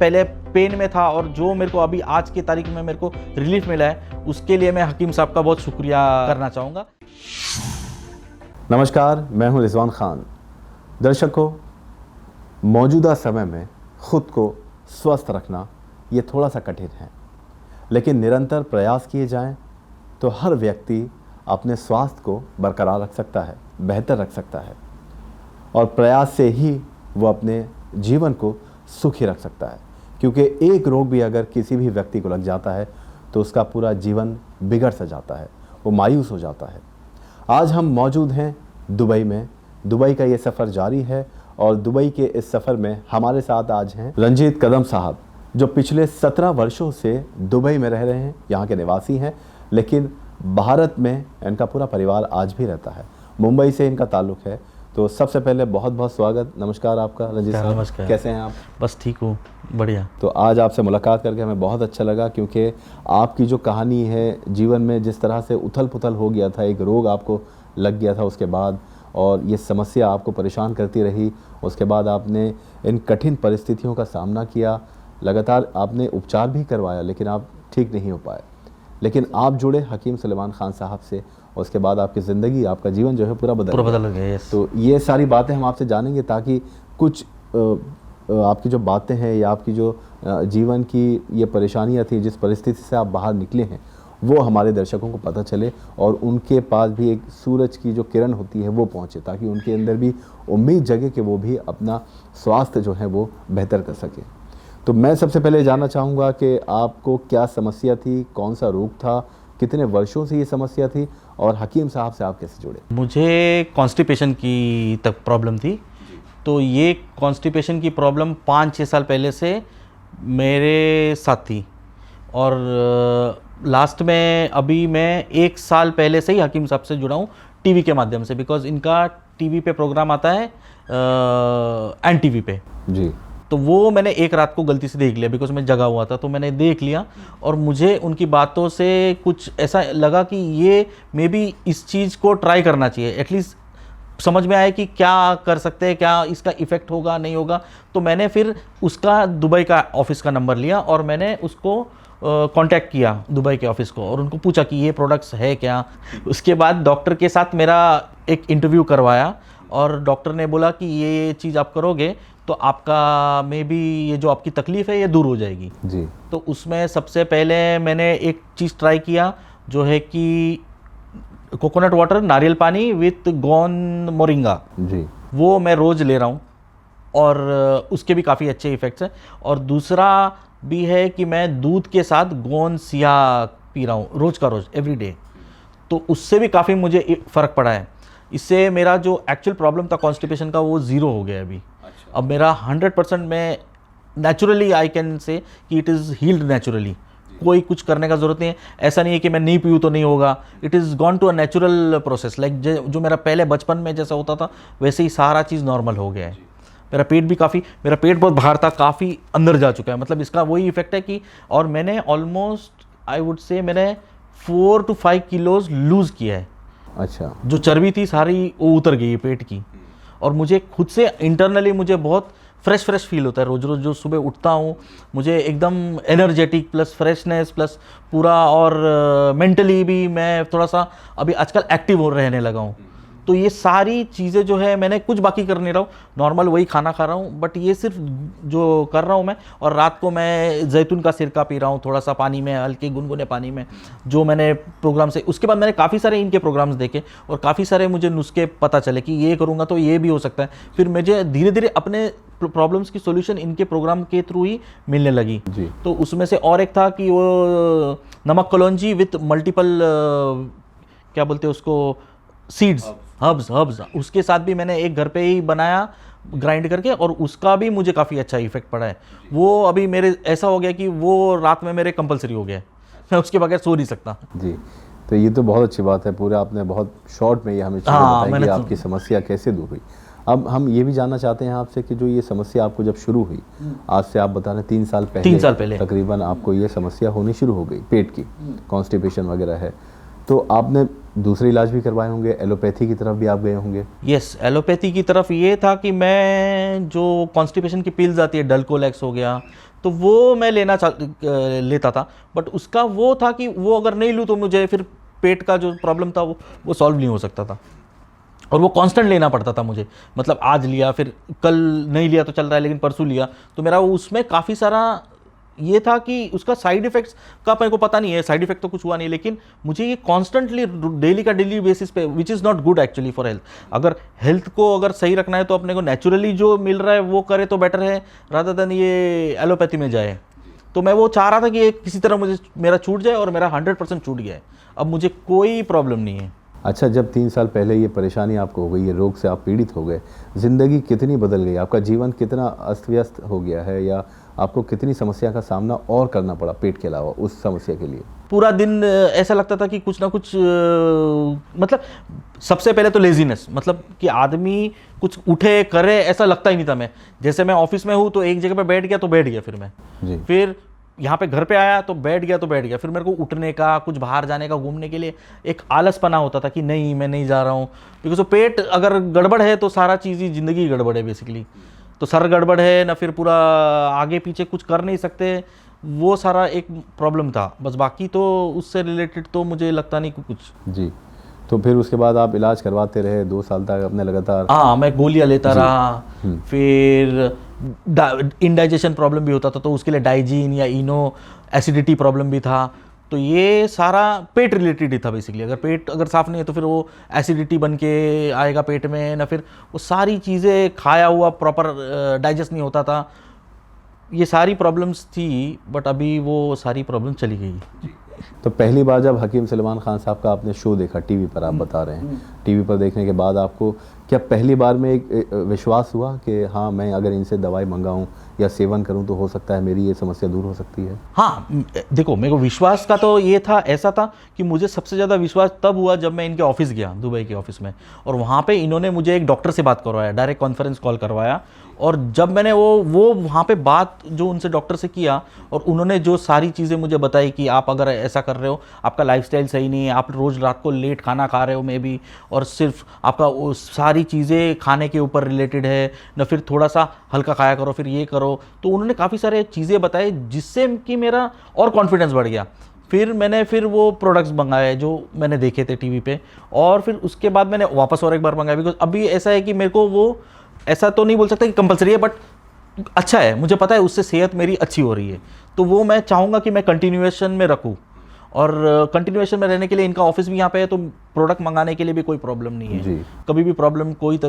पहले पेन में था और जो मेरे को अभी आज की तारीख में मेरे को रिलीफ मिला है, उसके लिए मैं हकीम साहब का बहुत शुक्रिया करना चाहूँगा। नमस्कार, मैं हूं रिजवान खान। दर्शकों, मौजूदा समय में खुद को स्वस्थ रखना ये थोड़ा सा कठिन है, लेकिन निरंतर प्रयास किए जाएं तो हर व्यक्ति अपने स्वास्थ्य को बरकरार रख सकता है, बेहतर रख सकता है, और प्रयास से ही वो अपने जीवन को सुखी रख सकता है। क्योंकि एक रोग भी अगर किसी भी व्यक्ति को लग जाता है तो उसका पूरा जीवन बिगड़ सा जाता है, वो मायूस हो जाता है। आज हम मौजूद हैं दुबई में। दुबई का ये सफ़र जारी है और दुबई के इस सफ़र में हमारे साथ आज हैं रंजीत कदम साहब, जो पिछले 17 वर्षों से दुबई में रह रहे हैं, यहाँ के निवासी हैं, लेकिन भारत में इनका पूरा परिवार आज भी रहता है। मुंबई से इनका ताल्लुक़ है। तो सबसे पहले बहुत बहुत स्वागत, नमस्कार आपका रंजीत साहब। नमस्कार। कैसे हैं आप? बस ठीक हूँ, बढ़िया। तो आज आपसे मुलाकात करके हमें बहुत अच्छा लगा, क्योंकि आपकी जो कहानी है, जीवन में जिस तरह से उथल पुथल हो गया था, एक रोग आपको लग गया था उसके बाद, और ये समस्या आपको परेशान करती रही, उसके बाद आपने इन कठिन परिस्थितियों का सामना किया, लगातार आपने उपचार भी करवाया, लेकिन आप ठीक नहीं हो पाए। लेकिन आप जुड़े हकीम सुलेमान खान साहब से, उसके बाद आपकी ज़िंदगी, आपका जीवन जो है पूरा बदल गया। तो ये सारी बातें हम आपसे जानेंगे, ताकि कुछ आपकी जो बातें हैं या आपकी जो जीवन की ये परेशानियां थी, जिस परिस्थिति से आप बाहर निकले हैं, वो हमारे दर्शकों को पता चले और उनके पास भी एक सूरज की जो किरण होती है वो पहुंचे, ताकि उनके अंदर भी उम्मीद जगे कि वो भी अपना स्वास्थ्य जो है वो बेहतर कर सके। तो मैं सबसे पहले जानना चाहूँगा कि आपको क्या समस्या थी, कौन सा रोग था, कितने वर्षों से ये समस्या थी, और हकीम साहब से आप कैसे जुड़े? मुझे कॉन्स्टिपेशन की तक प्रॉब्लम थी। तो ये कॉन्स्टिपेशन की प्रॉब्लम 5-6 साल पहले से मेरे साथ थी, और लास्ट में अभी मैं 1 साल पहले से ही हकीम साहब से जुड़ा हूँ टीवी के माध्यम से, बिकॉज इनका टीवी पे प्रोग्राम आता है एन टीवी पे जी। तो वो मैंने एक रात को गलती से देख लिया, बिकॉज मैं जगा हुआ था, तो मैंने देख लिया और मुझे उनकी बातों से कुछ ऐसा लगा कि ये मे बी इस चीज़ को ट्राई करना चाहिए, एटलीस्ट समझ में आए कि क्या कर सकते हैं, क्या इसका इफ़ेक्ट होगा नहीं होगा। तो मैंने फिर उसका दुबई का ऑफिस का नंबर लिया और मैंने उसको कांटेक्ट किया दुबई के ऑफिस को, और उनको पूछा कि ये प्रोडक्ट्स है क्या। उसके बाद डॉक्टर के साथ मेरा एक इंटरव्यू करवाया, और डॉक्टर ने बोला कि ये चीज़ आप करोगे तो आपका मे बी ये जो आपकी तकलीफ़ है ये दूर हो जाएगी जी। तो उसमें सबसे पहले मैंने एक चीज़ ट्राई किया, जो है कि कोकोनट वाटर, नारियल पानी विथ गोन मोरिंगा जी, वो मैं रोज़ ले रहा हूँ, और उसके भी काफ़ी अच्छे इफ़ेक्ट्स हैं। और दूसरा भी है कि मैं दूध के साथ गोन सिया पी रहा हूँ रोज़ का रोज़, एवरी डे। तो उससे भी काफ़ी मुझे फ़र्क पड़ा है। इससे मेरा जो एक्चुअल प्रॉब्लम था कॉन्स्टिपेशन का, वो ज़ीरो हो गया अभी। अब मेरा 100% में नेचुरली आई कैन से कि इट इज़ हील्ड नेचुरली, कोई कुछ करने का ज़रूरत नहीं है। ऐसा नहीं है कि मैं नहीं पीऊँ तो नहीं होगा, it is gone to a natural process, like जो मेरा पहले बचपन में जैसा होता था वैसे ही सारा चीज़ नॉर्मल हो गया है। मेरा पेट भी मेरा पेट बहुत बाहर था, काफ़ी अंदर जा चुका है, मतलब इसका वही इफेक्ट है कि, और मैंने ऑलमोस्ट आई वुड से मैंने 4 to 5 किलोज लूज़ किया है। अच्छा। जो चर्बी थी सारी वो उतर गई है पेट की, और मुझे खुद से इंटरनली मुझे बहुत फ्रेश फील होता है। रोज़ रोज़ जो सुबह उठता हूँ मुझे एकदम एनर्जेटिक प्लस फ्रेशनेस प्लस पूरा, और मेंटली भी मैं थोड़ा सा अभी आजकल एक्टिव हो रहने लगा हूँ। तो ये सारी चीज़ें जो है मैंने कुछ बाकी कर नहीं रहा हूँ, नॉर्मल वही खाना खा रहा हूँ, बट ये सिर्फ जो कर रहा हूँ मैं, और रात को मैं जैतून का सिरका पी रहा हूँ थोड़ा सा पानी में, हल्के गुनगुने पानी में, जो मैंने प्रोग्राम से। उसके बाद मैंने काफ़ी सारे इनके प्रोग्राम्स देखे और काफ़ी सारे मुझे नुस्खे पता चले कि ये करूँगा तो ये भी हो सकता है। फिर मुझे धीरे धीरे अपने प्रॉब्लम्स की सॉल्यूशन इनके प्रोग्राम के थ्रू ही मिलने लगी जी। तो उसमें से और एक था कि वो नमक कलौंजी विथ मल्टीपल क्या बोलते हैं उसको, सीड्स, हर्ब्स, उसके साथ भी मैंने एक घर पे ही बनाया ग्राइंड करके, और उसका भी मुझे काफ़ी अच्छा इफेक्ट पड़ा है। वो अभी मेरे ऐसा हो गया कि वो रात में मेरे कंपलसरी हो गया, मैं उसके बगैर सो नहीं सकता जी। तो ये तो बहुत अच्छी बात है, पूरे आपने बहुत शॉर्ट में ये हमें बताया कि आपकी समस्या कैसे दूर हुई। अब हम ये भी जानना चाहते हैं आपसे कि जो ये समस्या आपको जब शुरू हुई, आज से आप बता रहे 3 साल पहले तकरीबन आपको ये समस्या होनी शुरू हो गई, पेट की कॉन्स्टिपेशन वगैरह है, तो आपने दूसरे इलाज भी करवाए होंगे, एलोपैथी की तरफ भी आप गए होंगे? यस, एलोपैथी की तरफ ये था कि मैं जो कॉन्स्टिपेशन की पिल्स आती है, डल्कोलेक्स हो गया, तो वो मैं लेता था, बट उसका वो था कि वो अगर नहीं लूँ तो मुझे फिर पेट का जो प्रॉब्लम था वो सॉल्व नहीं हो सकता था, और वो कांस्टेंट लेना पड़ता था मुझे। मतलब आज लिया, फिर कल नहीं लिया तो चल रहा है, लेकिन परसों लिया, तो मेरा उसमें काफ़ी सारा ये था कि उसका साइड इफेक्ट्स का मेरे को पता नहीं है, साइड इफेक्ट तो कुछ हुआ नहीं, लेकिन मुझे ये कॉन्स्टेंटली डेली का डेली बेसिस पे, which is not good actually for health. अगर हेल्थ को अगर सही रखना है तो अपने को नेचुरली जो मिल रहा है वो करे तो बेटर है, रादर देन ये एलोपैथी में जाए। तो मैं वो चाह रहा था कि ये किसी तरह मुझे मेरा छूट जाए, और मेरा 100% छूट गया है, अब मुझे कोई प्रॉब्लम नहीं है। अच्छा, जब 3 साल पहले ये परेशानी आपको हो गई, ये रोग से आप पीड़ित हो गए, ज़िंदगी कितनी बदल गई? आपका जीवन कितना अस्त व्यस्त हो गया है, या आपको कितनी समस्या का सामना और करना पड़ा पेट के अलावा उस समस्या के लिए? पूरा दिन ऐसा लगता था कि कुछ ना कुछ मतलब सबसे पहले तो लेजीनेस, मतलब कि आदमी कुछ उठे करे ऐसा लगता ही नहीं था। मैं जैसे मैं ऑफिस में हूँ तो एक जगह पे बैठ गया तो बैठ गया, फिर मैं जी। फिर यहाँ पे घर पे आया तो बैठ गया तो बैठ गया, फिर मेरे को उठने का, कुछ बाहर जाने का, घूमने के लिए एक आलसपना होता था कि नहीं मैं नहीं जा रहा हूँ, बिकॉज वो पेट अगर गड़बड़ है तो सारा चीज़ ही ज़िंदगी गड़बड़ है बेसिकली। तो सर गड़बड़ है ना, फिर पूरा आगे पीछे कुछ कर नहीं सकते, वो सारा एक प्रॉब्लम था बस। बाकी तो उससे रिलेटेड तो मुझे लगता नहीं कुछ। जी, तो फिर उसके बाद आप इलाज करवाते रहे 2 साल तक अपने लगातार? हाँ, मैं गोलियाँ लेता रहा, फिर इंडाइजेशन प्रॉब्लम भी होता था तो उसके लिए डाइजीन या इनो, एसिडिटी प्रॉब्लम भी था। तो ये सारा पेट रिलेटेड ही था बेसिकली। अगर पेट अगर साफ़ नहीं है तो फिर वो एसिडिटी बन के आएगा पेट में, ना फिर वो सारी चीज़ें खाया हुआ प्रॉपर डाइजेस्ट नहीं होता था। ये सारी प्रॉब्लम्स थी, बट अभी वो सारी प्रॉब्लम चली गई। तो पहली बार जब हकीम सलेमान खान साहब का आपने शो देखा टीवी पर, आप बता रहे हैं, टीवी पर देखने के बाद आपको क्या पहली बार में एक विश्वास हुआ कि हाँ, मैं अगर इनसे दवाई मंगाऊं या सेवन करूं तो हो सकता है मेरी ये समस्या दूर हो सकती है? हाँ, देखो, मेरे को विश्वास का तो ये था, ऐसा था कि मुझे सबसे ज़्यादा विश्वास तब हुआ जब मैं इनके ऑफिस गया, दुबई के ऑफिस में, और वहाँ पे इन्होंने मुझे एक डॉक्टर से बात करवाया, डायरेक्ट कॉन्फ्रेंस कॉल करवाया, और जब मैंने वो वहाँ पे बात जो उनसे डॉक्टर से किया, और उन्होंने जो सारी चीज़ें मुझे बताई कि आप अगर ऐसा कर रहे हो, आपका लाइफस्टाइल सही नहीं है, आप रोज़ रात को लेट खाना खा रहे हो मे बी, और सिर्फ आपका वो सारी चीज़ें खाने के ऊपर रिलेटेड है ना, फिर थोड़ा सा हल्का खाया करो, फिर ये करो। तो उन्होंने काफ़ी सारे चीज़ें बताई जिससे कि मेरा और कॉन्फिडेंस बढ़ गया। फिर मैंने वो प्रोडक्ट्स मंगाए जो मैंने देखे थे टीवी पे, और फिर उसके बाद मैंने वापस और एक बार मंगाया, बिकॉज अभी ऐसा है कि मेरे को वो ऐसा तो नहीं बोल सकता कि कंपलसरी है, बट अच्छा है, मुझे पता है उससे सेहत मेरी अच्छी हो रही है, तो वो मैं चाहूँगा कि मैं कंटिन्यूएशन में रखूँ। और कंटिन्यूएशन में रहने के लिए इनका ऑफिस भी यहाँ पे है, तो प्रोडक्ट मंगाने के लिए भी कोई प्रॉब्लम नहीं है जी। कभी भी प्रॉब्लम, कोई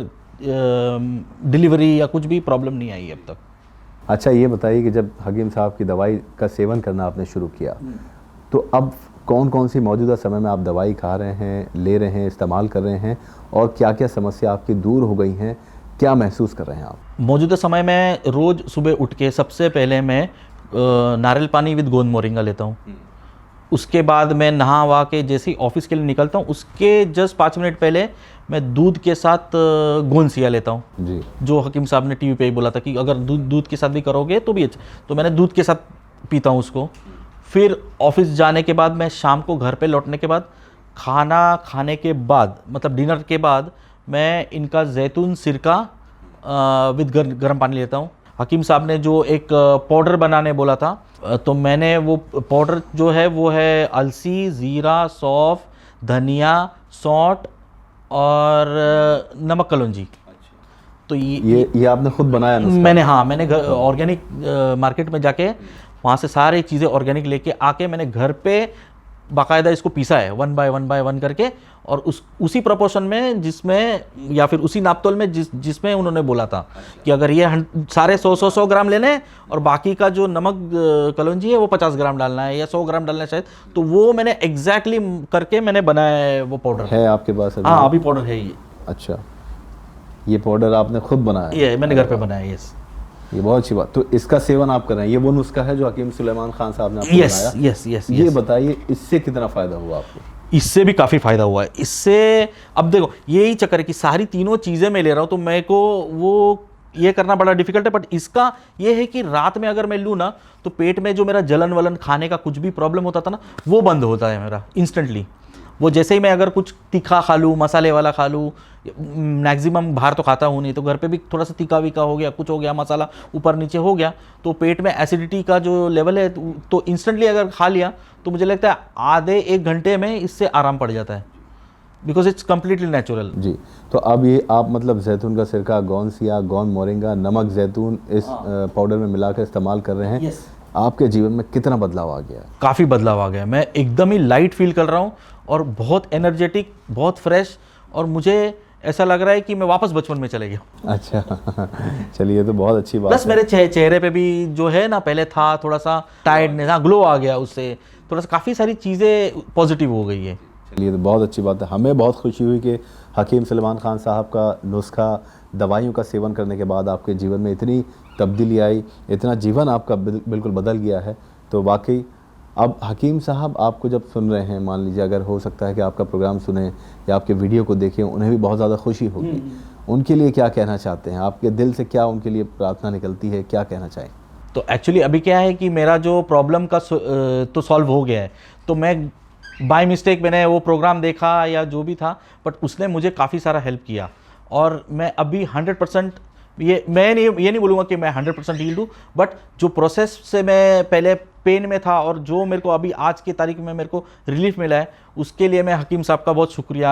डिलीवरी या कुछ भी प्रॉब्लम नहीं आई अब तक। अच्छा, ये बताइए कि जब हकीम साहब की दवाई का सेवन करना आपने शुरू किया, तो अब कौन कौन सी मौजूदा समय में आप दवाई खा रहे हैं, ले रहे हैं, इस्तेमाल कर रहे हैं, और क्या क्या समस्या आपकी दूर हो गई हैं, क्या महसूस कर रहे हैं आप? मौजूदा समय में रोज़ सुबह उठ के सबसे पहले मैं नारियल पानी विद गोंद मोरिंगा लेता हूँ। उसके बाद मैं नहा वहा के जैसे ही ऑफिस के लिए निकलता हूँ, उसके जस्ट 5 मिनट पहले मैं दूध के साथ गोंद सिया लेता हूँ जी। जो हकीम साहब ने टीवी पे ही बोला था कि अगर दूध के साथ भी करोगे तो भी अच्छा, तो मैंने दूध के साथ पीता हूँ उसको। फिर ऑफिस जाने के बाद मैं शाम को घर पे लौटने के बाद, खाना खाने के बाद, मतलब डिनर के बाद, मैं इनका जैतून सिरका विद गर्म पानी लेता हूँ। हकीम साहब ने जो एक पाउडर बनाने बोला था, तो मैंने वो पाउडर जो है वो है अलसी, ज़ीरा, सौंफ, धनिया, सौंठ और नमक कलौंजी। तो ये आपने खुद बनाया नुस्खा? मैंने घर ऑर्गेनिक मार्केट में जाके वहाँ से सारी चीज़ें ऑर्गेनिक लेके आके मैंने घर पे बाकायदा इसको पीसा है 1 बाय 1 करके, और उसी प्रोपोर्शन में जिसमें, या फिर उसी नापतोल में जिसमें उन्होंने बोला था कि अगर ये सारे 100 ग्राम लेने हैं, और बाकी का जो नमक कलौंजी है वो 50 ग्राम डालना है या 100 ग्राम डालना है शायद, तो वो मैंने एग्जैक्टली करके मैंने बनाया है वो पाउडर। है आपके पास? हाँ, अभी पाउडर है ये। अच्छा, ये पाउडर आपने खुद बनाया? ये मैंने घर पे बनाया। यस, ये बहुत अच्छी बात। तो इसका सेवन आप कर रहे हैं, ये वो नुस्खा है जो हकीम सुलेमान खान साहब ने आपको यस बताया? Yes yes. ये बताइए, इससे कितना फायदा हुआ आपको? इससे भी काफ़ी फ़ायदा हुआ है। इससे अब देखो, यही चक्कर है कि सारी तीनों चीज़ें मैं ले रहा हूँ, तो मेरे को वो ये करना बड़ा डिफिकल्ट है, बट इसका ये है कि रात में अगर मैं लूँ ना, तो पेट में जो मेरा जलन वलन, खाने का कुछ भी प्रॉब्लम होता था ना, वो बंद होता है मेरा इंस्टेंटली। वो जैसे ही मैं अगर कुछ तीखा खा लूँ, मसाले वाला खा लूँ, मैक्सिमम बाहर तो खाता हूँ नहीं, तो घर पे भी थोड़ा सा तीखा वीखा हो गया, कुछ हो गया, मसाला ऊपर नीचे हो गया, तो पेट में एसिडिटी का जो लेवल है तो इंस्टेंटली अगर खा लिया तो मुझे लगता है आधे 1 घंटे में इससे आराम पड़ जाता है, बिकॉज इट्स कम्प्लीटली नेचुरल। जी, तो अब ये आप मतलब जैतून का सिरका, गोंसिया, गोंद मोरिंगा, नमक, जैतून इस पाउडर में मिलाकर इस्तेमाल कर रहे हैं। आपके जीवन में कितना बदलाव आ गया? काफ़ी बदलाव आ गया, मैं एकदम ही लाइट फील कर रहा हूँ और बहुत एनर्जेटिक, बहुत फ्रेश, और मुझे ऐसा लग रहा है कि मैं वापस बचपन में चले गया। अच्छा चलिए, ये तो बहुत अच्छी बात प्लस है। मेरे चेहरे पे भी जो है ना, पहले था थोड़ा सा टायर्डनेस, हाँ ग्लो आ गया उससे, थोड़ा सा काफ़ी सारी चीज़ें पॉजिटिव हो गई है। चलिए, तो बहुत अच्छी बात है। हमें बहुत खुशी हुई कि हकीम सलमान खान साहब का नुस्खा, दवाइयों का सेवन करने के बाद आपके जीवन में इतनी तब्दीली आई, इतना जीवन आपका बिल्कुल बदल गया है। तो वाकई अब हकीम साहब आपको जब सुन रहे हैं, मान लीजिए अगर हो सकता है कि आपका प्रोग्राम सुने या आपके वीडियो को देखें, उन्हें भी बहुत ज़्यादा खुशी होगी। उनके लिए क्या कहना चाहते हैं? आपके दिल से क्या उनके लिए प्रार्थना निकलती है, क्या कहना चाहें? तो एक्चुअली अभी क्या है कि मेरा जो प्रॉब्लम का तो सॉल्व हो गया है, तो मैं बाय मिस्टेक मैंने वो प्रोग्राम देखा या जो भी था, बट उसने मुझे काफ़ी सारा हेल्प किया, और मैं अभी 100% ये नहीं बोलूँगा कि मैं 100% हील्ड हूँ, बट जो प्रोसेस से मैं पहले पेन में था और जो मेरे को अभी आज की तारीख में मेरे को रिलीफ मिला है, उसके लिए मैं हकीम साहब का बहुत शुक्रिया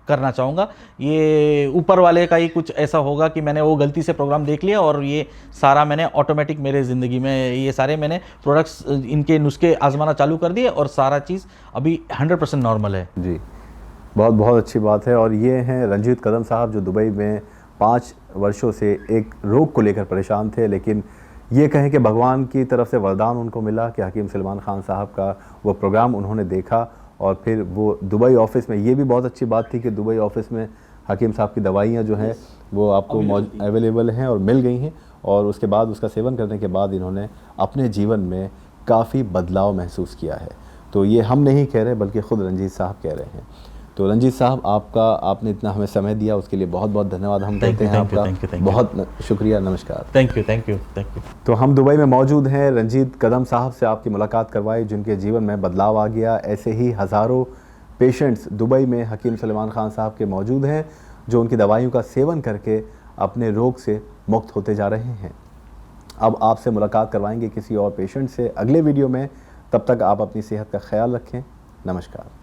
करना चाहूँगा। ये ऊपर वाले का ही कुछ ऐसा होगा कि मैंने वो गलती से प्रोग्राम देख लिया और ये सारा मैंने ऑटोमेटिक मेरे ज़िंदगी में ये सारे मैंने प्रोडक्ट्स, इनके नुस्खे आजमाना चालू कर दिए और सारा चीज़ अभी 100% नॉर्मल है। जी, बहुत बहुत अच्छी बात है। और ये हैं रंजीत कदम साहब, जो दुबई में 5 वर्षों से एक रोग को लेकर परेशान थे, लेकिन ये कहें कि भगवान की तरफ से वरदान उनको मिला कि हकीम सलमान खान साहब का वो प्रोग्राम उन्होंने देखा, और फिर वो दुबई ऑफ़िस में, ये भी बहुत अच्छी बात थी कि दुबई ऑफ़िस में हकीम साहब की दवाइयाँ जो हैं वो आपको अवेलेबल हैं और मिल गई हैं, और उसके बाद उसका सेवन करने के बाद इन्होंने अपने जीवन में काफ़ी बदलाव महसूस किया है। तो ये हम नहीं कह रहे, बल्कि ख़ुद रंजीत साहब कह रहे हैं। तो रंजीत साहब, आपने इतना हमें समय दिया, उसके लिए बहुत बहुत धन्यवाद हम कहते हैं आपका। बहुत शुक्रिया, नमस्कार। Thank you. तो हम दुबई में मौजूद हैं, रंजीत कदम साहब से आपकी मुलाकात करवाई, जिनके जीवन में बदलाव आ गया। ऐसे ही हज़ारों पेशेंट्स दुबई में हकीम सलमान खान साहब के मौजूद हैं, जो उनकी दवाइयों का सेवन करके अपने रोग से मुक्त होते जा रहे हैं। अब आपसे मुलाकात करवाएंगे किसी और पेशेंट से अगले वीडियो में। तब तक आप अपनी सेहत का ख्याल रखें। नमस्कार।